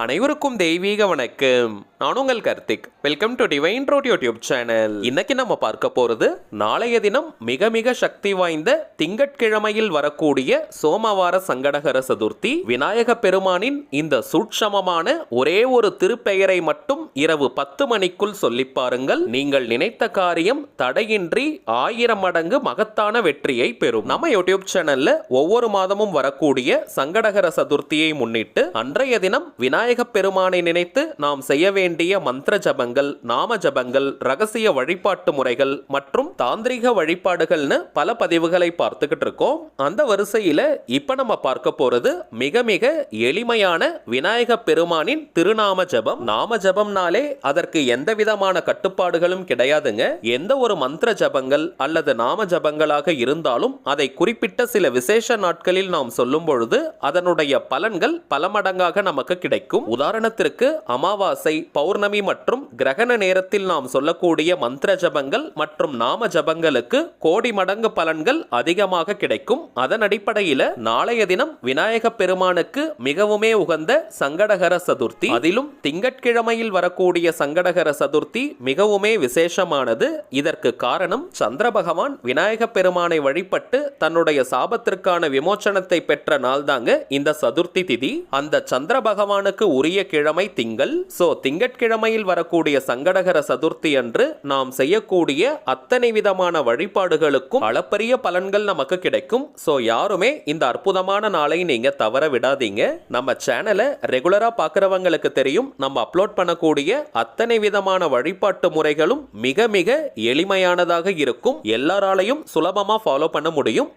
அனைவருக்கும் தெய்வீக வணக்கம். நான் உங்கள் Karthik. Welcome to divine road YouTube channel. இன்னைக்கு நம்ம பார்க்க போறது நாளைய தினம் மிக மிக சக்தி வாய்ந்த திங்கட்கிழமையில் வரக்கூடிய சோமவார சங்கடகர சதுர்த்தி. விநாயக பெருமானின் இந்த சூட்சமமான ஒரே ஒரு திருப்பெயரை மட்டும் இரவு 10 மணிக்குள் சொல்லி பாருங்கள். நீங்கள் நினைத்த காரியம் தடையின்றி 1000 மடங்கு மகத்தான வெற்றியை பெறும். நம்ம யூடியூப் சேனல்ல ஒவ்வொரு மாதமும் வரக்கூடிய சங்கடகர சதுர்த்தியை முன்னிட்டு அன்றைய தினம் விநாயக பெருமானை நினைத்து நாம் செய்ய வேண்டிய மந்திர ஜபங்கள், நாம ஜபங்கள், ரகசிய வழிபாட்டு முறைகள் மற்றும் தாந்திரிக வழிபாடுகள்னு பல பதிவுகளை பார்த்துக்கிட்டு இருக்கோம். அந்த வரிசையில இப்ப நம்ம பார்க்க போறது மிக மிக எளிமையான விநாயக பெருமானின் திருநாம ஜபம். நாம ஜபம்னாலே அதற்கு எந்த விதமான கட்டுப்பாடுகளும் கிடையாதுங்க. எந்த ஒரு மந்திர ஜபங்கள் அல்லது நாம ஜபங்களாக இருந்தாலும் அதை குறிப்பிட்ட சில விசேஷ நாட்களில் நாம் சொல்லும் பொழுது அதனுடைய பலன்கள் பல மடங்காக நமக்கு கிடைக்கும். உதாரணத்திற்கு அமாவாசை, பௌர்ணமி மற்றும் கிரகண நேரத்தில் நாம் சொல்லக்கூடிய மந்திர ஜபங்கள் மற்றும் நாம ஜபங்களுக்கு கோடி மடங்கு பலன்கள் அதிகமாக கிடைக்கும். அதன் அடிப்படையில் நாளைய தினம் விநாயக பெருமானுக்கு மிகவுமே உகந்த சங்கடகர சதுர்த்தி. அதிலும் திங்கட்கிழமையில் வரக்கூடிய சங்கடகர சதுர்த்தி மிகவுமே விசேஷமானது. இதற்கு காரணம் சந்திர பகவான் விநாயக பெருமானை வழிபட்டு தன்னுடைய சாபத்திற்கான விமோச்சனத்தை பெற்ற நாள் தாங்க இந்த சதுர்த்தி திதி. அந்த சந்திர பகவானுக்கு உரிய கிழமை திங்கள். திங்கட்கிழமையில் வரக்கூடிய சங்கடகர சதுர்த்தி அன்று நாம் செய்யக்கூடிய அத்தனை விதமான வழிபாடுகளுக்கும் அளப்பரிய பலன்கள் நமக்கு கிடைக்கும். யாருமே இந்த அற்புதமான நாளை நீங்க தவற விடாதீங்க. நம்ம சேனலை ரெகுலரா பார்க்கிறவங்களுக்கு தெரியும், நம்ம அப்லோட் பண்ணக்கூடிய அத்தனை விதமான வழிபாட்டு முறைகளும் மிக மிக எளிமையானதாக இருக்கும். எல்லாராலையும் சுலபமா ஃபாலோ பண்ண முடியும்.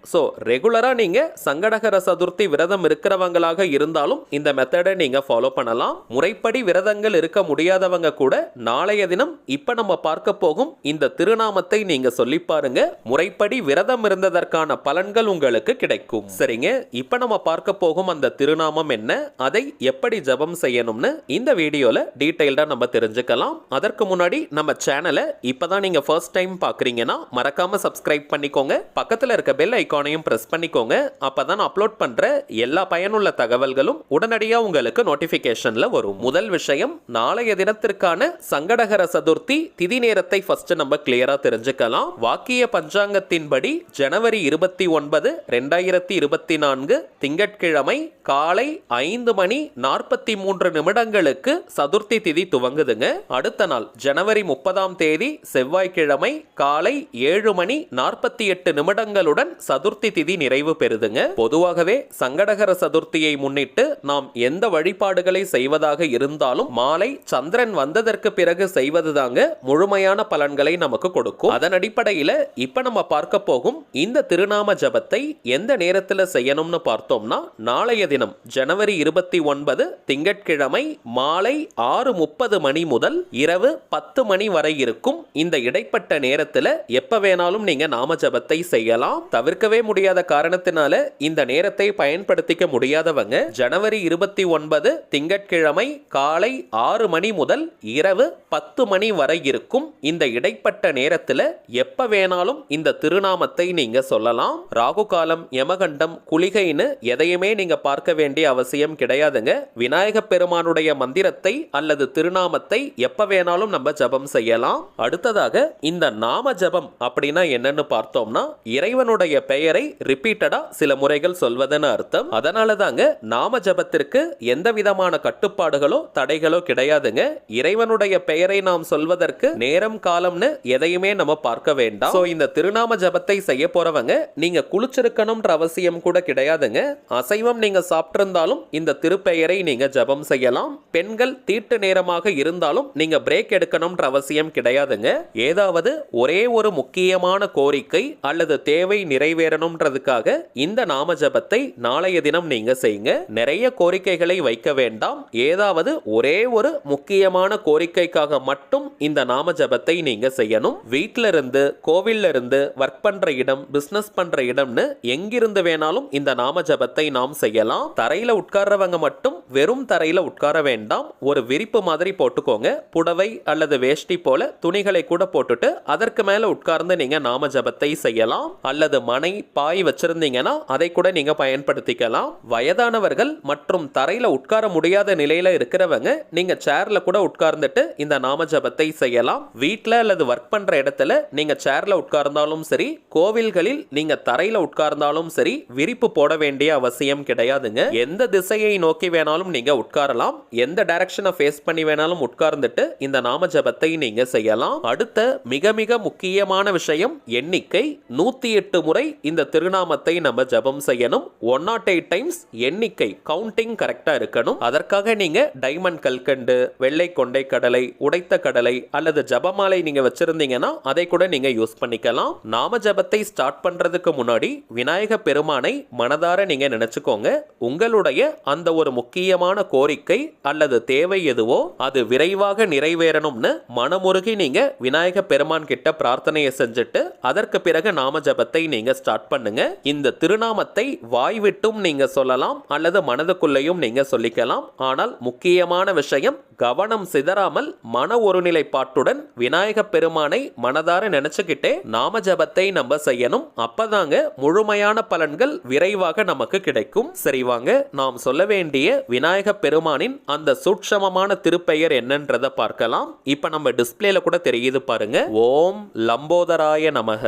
ரெகுலரா நீங்க சங்கடகர சதுர்த்தி விரதம் இருக்கிறவங்களாக இருந்தாலும் இந்த மெத்தடை நீங்க ஃபாலோ பண்ணலாம். முறைப்படி விரதங்கள் இருக்க முடியாதவங்க கூட நாளைய தினம் இப்ப நம்ம பார்க்க போகும் இந்த திருநாமத்தை நீங்க சொல்லி பாருங்க. முறைப்படி விரதம் இருந்ததற்கான பலன்கள் உங்களுக்கு கிடைக்கும். சரிங்க, இப்ப நம்ம பார்க்க போகும் அந்த திருநாமம் என்ன, அதை எப்படி ஜபம் செய்யணும்னு இந்த வீடியோல டீடைல்டா நம்ம தெரிஞ்சுக்கலாம். அதற்கு முன்னாடி நம்ம சேனலை இப்பதான் நீங்க ஃபர்ஸ்ட் டைம் பாக்குறீங்கன்னா மறக்காம சப்ஸ்கிரைப் பண்ணிக்கோங்க. பக்கத்துல இருக்க பெல் ஐகானையும் பிரஸ் பண்ணிக்கோங்க. அப்பதான் அப்லோட் பண்ற எல்லா பயனுள்ள தகவல்களும் உடனடியாக உங்களுக்கு நோட்டிபிகேஷன்ல வரும். முதல் விஷயம், நாளைய தினத்திற்கான சங்கடகர சதுர்த்தி திதி நேரத்தை ஃபர்ஸ்ட் நம்ம கிளியரா தெரிஞ்சுக்கலாம். வாக்கிய பஞ்சாங்கத்தின்படி ஜனவரி 29, 2024 திங்கட்கிழமை காலை 5 மணி 43 நிமிடங்களுக்கு சதுர்த்தி திதி துவங்குதுங்க. அடுத்த நாள் ஜனவரி 30ஆம் தேதி செவ்வாய்க்கிழமை காலை 7 மணி 48 நிமிடங்களுடன் சதுர்த்தி திதி நிறைவு பெறுதுங்க. பொதுவாகவே சங்கடகர சதுர்த்தியை முன்னிட்டு நாம் எந்த வழிபாடுகளை செய்வதாக இருந்தாலும் மாலை சந்திரன் வந்ததற்கு பிறகு செய்வதுதாங்க முழுமையான பலன்களை நமக்கு கொடுக்கும். அதன் அடிப்படையில் இப்ப நம்ம பார்க்க போகும் இந்த திருநாம ஜபத்தை எந்த நேரத்தில் செய்யணும்னு பார்த்தோம்னா நாளைய தினம் ஜனவரி 29 திங்கட்கிழமை மாலை 6:30 மணி முதல் இரவு 10 மணி வரை இருக்கும். இந்த இடைப்பட்ட நேரத்தில் எப்ப வேணாலும் நீங்க நாம ஜபத்தை செய்யலாம். தவிர்க்கவே முடியாத காரணத்தினால இந்த நேரத்தை பயன்படுத்திக்க முடியாதவங்க ஜனவரி 29 திங்கட்கிழமை காலை 6 மணி முதல் இரவு 10 மணி வரை இருக்கும். இந்த இடைப்பட்ட நேரத்தில் எப்ப வேணாலும் இந்த திருநாமத்தை நீங்க சொல்லலாம். ராகு காலம், யமகண்டம், குளிகைன்னு எதையுமே நீங்க பார்க்க வேண்டிய அவசியம் கிடையாதுங்க. விநாயக பெருமானுடைய மந்திரத்தை அல்லது திருநாமத்தை எப்ப வேணாலும் நம்ம ஜபம் செய்யலாம். அடுத்ததாக இந்த நாம ஜபம் அப்படின்னா என்னன்னு பார்த்தோம்னா இறைவனுடைய பெயரை ரிப்பீட்டடா சில முறைகள் சொல்வதன்னு அர்த்தம். அதனால தாங்க நாம ஜபத்திற்கு எந்த விதமான கட்டுப்பாடுகளோ தடைகளோ கிடையாதுங்க. இறைவனுடைய பெயரை நாம் சொல்வதற்கு நேரம் காலம்னு எதையுமே நம்ம பார்க்க வேண்டாம். இந்த திருநாம ஜபத்தை செய்ய போறவங்க நீங்க குளிச்சிருக்கணும்ன்ற அவசியம் கூட கிடையாதுங்க. அசைவம் நீங்க சாப்பிட்டிருந்தாலும் இந்த திருப்பெயரை நீங்க ஜபம் செய்யலாம். பெண்கள் தீட்டு நேரமாக இருந்தாலும் நீங்க பிரேக் எடுக்கணும்ன்ற அவசியம் கிடையாதுங்க. ஏதாவது ஒரே ஒரு முக்கியமான கோரிக்கை அல்லது தேவை நிறைவேறணும்ன்றதுக்காக இந்த நாம ஜபத்தை நாளைய தினம் நீங்க செய்யுங்க. நிறைய கோரிக்கைகளை வைக்க வேண்டாம். ஏதாவது ஒரே ஒரு முக்கியமான கோரிக்கைக்காக மட்டும் இந்த நாம ஜபத்தை நீங்க செய்யணும். வீட்டில இருந்து, கோவில்ல இருந்து, ஒர்க் பண்ற இடம், பிசினஸ் பண்ற இடம்னு எங்கிருந்து வேணாலும் இந்த நாம ஜபத்தை நாம் செய்யலாம். தரையில உட்கார்றவங்க மட்டும் வெறும் தரையில உட்கார வேண்டாம். ஒரு விரிப்பு மாதிரி போட்டுக்கோங்க. புடவை அல்லது வேஷ்டி போல துணிகளை கூட போட்டுட்டு அதற்கு மேல உட்கார்ந்து நீங்க நாம ஜபத்தை செய்யலாம். அல்லது மனை, பாய் வச்சிருந்தீங்கன்னா அதை கூட நீங்க பயன்படுத்திக்கலாம். வயதானவர்கள் மற்றும் தரையில உட்கார முடியும் முடியாத நிலையில இருக்கிறவங்க நீங்க சேர்ல கூட உட்கார்ந்துட்டு இந்த நாம ஜபத்தை செய்யலாம். வீட்ல அல்லது ஒர்க் பண்ற இடத்துல நீங்க சேர்ல உட்கார்ந்தாலும் சரி, கோவில்களில் நீங்க தரையில உட்கார்ந்தாலும் சரி, விரிப்பு போட வேண்டிய அவசியம் கிடையாதுங்க. எந்த திசையை நோக்கி வேணாலும் நீங்க உட்காரலாம், எந்த டைரக்ஷனை ஃபேஸ் பண்ணி வேணாலும் உட்கார்ந்துட்டு இந்த நாம ஜபத்தை நீங்க செய்யலாம். அடுத்த மிக மிக முக்கியமான விஷயம் எண்ணிக்கை. 108 முறை இந்த திருநாமத்தை நம்ம ஜபம் செய்யணும். 108 டைம்ஸ் எண்ணிக்கை கவுண்டிங் கரெக்டா இருக்கணும். அதற்காக நீங்க டைமண்ட் கல்கண்டு, வெள்ளை கொண்டை கடலை, உடைத்த கடலை அல்லது ஜபமாலை நீங்க வச்சிருந்தீங்கன்னா அதை கூட நீங்க யூஸ் பண்ணிக்கலாம். நாம ஜபத்தை ஸ்டார்ட் பண்றதுக்கு முன்னாடி விநாயக பெருமானை மனதார நீங்க நினைச்சுக்கோங்க. உங்களுடைய அந்த ஒரு முக்கியமான கோரிக்கை அல்லது தேவை எதுவோ அது விரைவாக நிறைவேறணும்னு மனமுருகி நீங்க விநாயக பெருமான் கிட்ட பிரார்த்தனையை செஞ்சுட்டு அதற்கு பிறகு நாம ஜபத்தை நீங்க ஸ்டார்ட் பண்ணுங்க. இந்த திருநாமத்தை வாய் விட்டும் நீங்க சொல்லலாம் அல்லது மனதுக்குள்ளேயும் நீங்க சொல்லிக்கலாம். ஆனால் முக்கியமான விஷயம், கவனம் சிதறாமல் மன ஒருநிலைப்பாட்டுடன் விநாயக பெருமானை மனதார நினைச்சுக்கிட்டே நாம ஜபத்தை நம்ம செய்யணும். அப்பதாங்க முழுமையான பலன்கள் விரைவாக நமக்கு கிடைக்கும். சரி வாங்க, நாம் சொல்ல வேண்டிய விநாயக பெருமானின் அந்த சூட்சமமான திருப்பெயர் என்னன்றதை பார்க்கலாம். இப்ப நம்ம டிஸ்பிளேல கூட தெரியுது பாருங்க. ஓம் லம்போதராய நமக,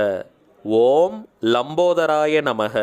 ஓம் லம்போதராய நமக,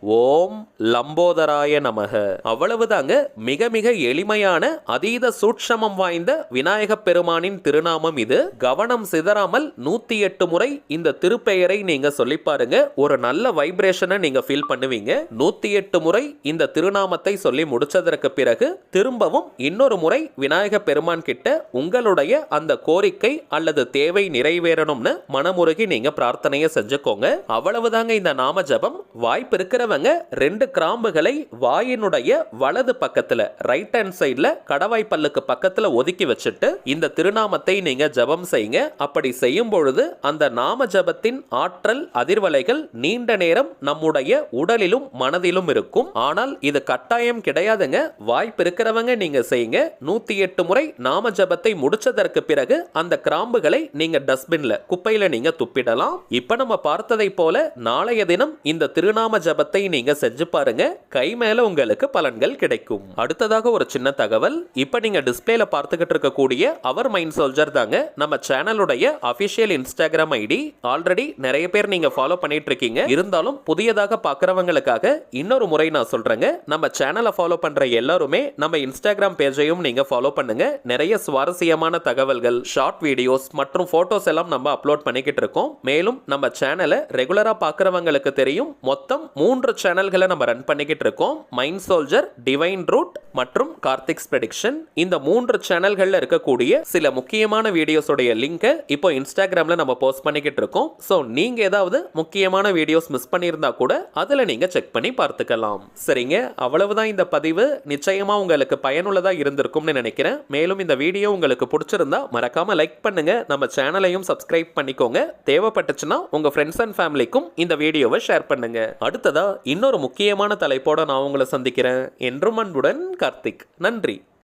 ஓம் லம்போதராய நமக. அவ்வளவுதாங்க. மிக மிக எளிமையான அதீத சூட்சமம் வாய்ந்த விநாயக பெருமானின் திருநாமம் இது. கவனம் சிதறாமல் 108 முறை இந்த திருப்பெயரை நீங்க சொல்லி பாருங்க. ஒரு நல்ல வைப்ரேஷனை நீங்க ஃபீல் பண்ணுவீங்க. 108 முறை இந்த திருநாமத்தை சொல்லி முடிச்சதற்கு பிறகு திரும்பவும் இன்னொரு முறை விநாயக பெருமான் கிட்ட உங்களுடைய அந்த கோரிக்கை அல்லது தேவை நிறைவேறணும்னு மனமுருகி நீங்க பிரார்த்தனையை செஞ்சுக்கோங்க. அவ்வளவுதாங்க இந்த நாம ஜபம். வாய்ப்பு இருக்கிற 2 கிராம்புகளை வாயினுடைய வலது பக்கத்துல, ரைட் ஹேண்ட் சைடுல கடவாய் பல்லுக்கு பக்கத்துல ஒதுக்கி வச்சுட்டு இந்த திருநாமத்தை நீங்க ஜபம் செய்யுங்க. அப்படி செய்யும் பொழுது அந்த நாம ஜபத்தின் ஆற்றல் அதிர்வலைகள் நீண்ட நேரம் நம்முடைய உடலிலும் மனதிலும் இருக்கும். ஆனால் இது கட்டாயம் கிடையாதுங்க. வாய்ப்பு இருக்கிறவங்க நீங்க செய்யுங்க. 108 முறை நாம ஜபத்தை முடிச்சதற்கு பிறகு அந்த கிராம்புகளை நீங்க டஸ்ட்பின்ல, குப்பையில நீங்க துப்பிடலாம். இப்ப நம்ம பார்த்ததை போல நாளைய தினம் இந்த திருநாம ஜபத்தை நீங்க செஞ்சு பாருங்க. கை மேல உங்களுக்கு பலன்கள் கிடைக்கும். அடுத்ததாக ஒரு சின்ன தகவல். இப்ப நீங்க டிஸ்பிளேல பார்த்துக்கிட்டு இருக்கக்கூடிய அவர் மைண்ட் சோல்ஜர் தாங்க நம்ம சேனலுடைய அபிஷியல் இன்ஸ்டாகிராம் ஐடி. ஆல்ரெடி நிறைய பேர் நீங்க ஃபாலோ பண்ணிட்டு இருக்கீங்க. இருந்தாலும் புதியதாக பார்க்கறவங்களுக்காக இன்னொரு முறை நான் சொல்றேங்க. நம்ம சேனலை ஃபாலோ பண்ற எல்லாருமே நம்ம இன்ஸ்டாகிராம் பேஜையும் நீங்க ஃபாலோ பண்ணுங்க. நிறைய சுவாரஸ்யமான தகவல்கள், ஷார்ட் வீடியோஸ் மற்றும் போட்டோஸ் எல்லாம் நம்ம அப்லோட் பண்ணிக்கிட்டு இருக்கோம். மேலும் நம்ம சேனலை ரெகுலரா பார்க்கறவங்களுக்கு தெரியும், மொத்தம் 3 சேனல்களை நம்ம ரன் பண்ணிக்கிட்டு இருக்கோம். மைண்ட் சோல்ஜர், டிவைன் ரூட் மற்றும் கார்த்திக்ஸ் ப்ரெடிக்ஷன். இந்த 3 சேனல்கள்ல இருக்கக்கூடிய சில முக்கியமான வீடியோஸோடைய லிங்கை இப்போ இன்ஸ்டாகிராம்ல நம்ம போஸ்ட் பண்ணிக்கிட்டு இருக்கோம். ஸோ நீங்க ஏதாவது முக்கியமான வீடியோஸ் மிஸ் பண்ணியிருந்தா கூட அதுல நீங்க செக் பண்ணி பார்த்துக்கலாம். சரிங்க, அவ்வளவுதான் இந்த பதிவு. நிச்சயமா உங்களுக்கு பயனுள்ளதா இருந்திருக்கும்னு நினைக்கிறேன். மேலும் இந்த வீடியோ உங்களுக்கு பிடிச்சிருந்தா மறக்காம லைக் பண்ணுங்க. நம்ம சேனலையும் சப்ஸ்கிரைப் பண்ணிக்கோங்க. தேவைப்பட்டுச்சுன்னா உங்க ஃப்ரெண்ட்ஸ் அண்ட் ஃபேமிலிக்கும் இந்த வீடியோவை ஷேர் பண்ணுங்க. அடுத்ததா இன்னொரு முக்கியமான தலைப்போட நான் உங்களை சந்திக்கிறேன். என்றும் அன்புடன் கார்த்திக். நன்றி.